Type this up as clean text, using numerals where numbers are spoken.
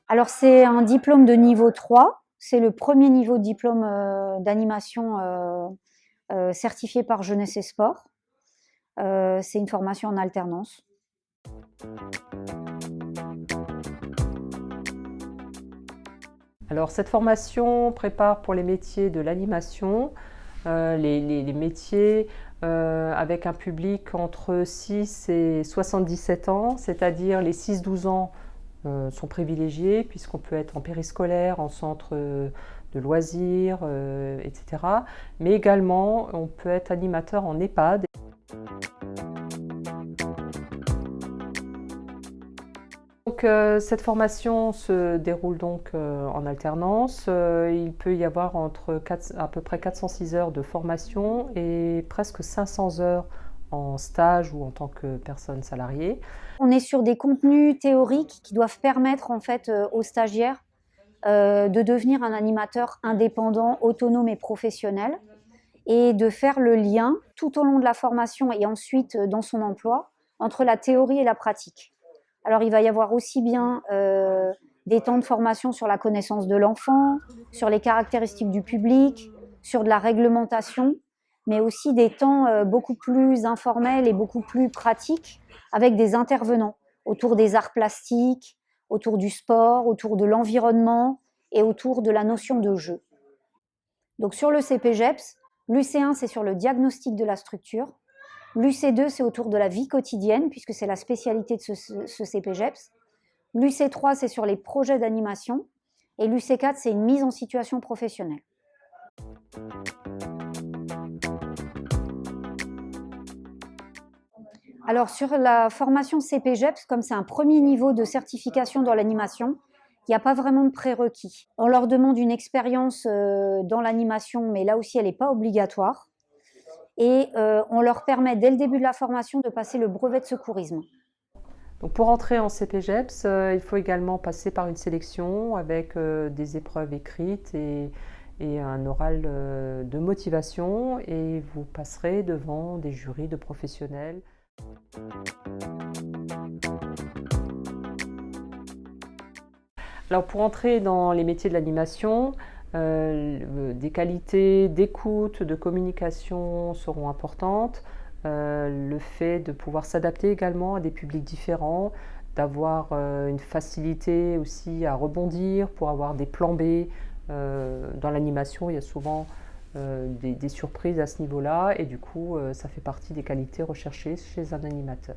Alors c'est un diplôme de niveau 3, c'est le premier niveau de diplôme d'animation certifié par Jeunesse et Sport. C'est une formation en alternance. Alors cette formation prépare pour les métiers de l'animation, les métiers avec un public entre 6 et 77 ans, c'est-à-dire les 6-12 ans sont privilégiés puisqu'on peut être en périscolaire, en centre de loisirs, etc. Mais également on peut être animateur en EHPAD. Donc, cette formation se déroule donc en alternance. Il peut y avoir à peu près 406 heures de formation et presque 500 heures en stage ou en tant que personne salariée. On est sur des contenus théoriques qui doivent permettre en fait aux stagiaires de devenir un animateur indépendant, autonome et professionnel, et de faire le lien tout au long de la formation et ensuite dans son emploi entre la théorie et la pratique. Alors il va y avoir aussi bien des temps de formation sur la connaissance de l'enfant, sur les caractéristiques du public, sur de la réglementation, mais aussi des temps beaucoup plus informels et beaucoup plus pratiques avec des intervenants autour des arts plastiques, autour du sport, autour de l'environnement et autour de la notion de jeu. Donc sur le CPGEPS, l'UC1 c'est sur le diagnostic de la structure, l'UC2 c'est autour de la vie quotidienne puisque c'est la spécialité de ce CPGEPS, l'UC3 c'est sur les projets d'animation et l'UC4 c'est une mise en situation professionnelle. Alors sur la formation CPGEPS, comme c'est un premier niveau de certification dans l'animation, il n'y a pas vraiment de prérequis. On leur demande une expérience dans l'animation, mais là aussi elle n'est pas obligatoire. Et on leur permet dès le début de la formation de passer le brevet de secourisme. Donc pour entrer en CPGEPS, il faut également passer par une sélection avec des épreuves écrites et un oral de motivation, et vous passerez devant des jurys de professionnels. Alors pour entrer dans les métiers de l'animation, des qualités d'écoute, de communication seront importantes. Le fait de pouvoir s'adapter également à des publics différents, d'avoir une facilité aussi à rebondir pour avoir des plans B. Dans l'animation, il y a souvent des surprises à ce niveau-là, et du coup, ça fait partie des qualités recherchées chez un animateur.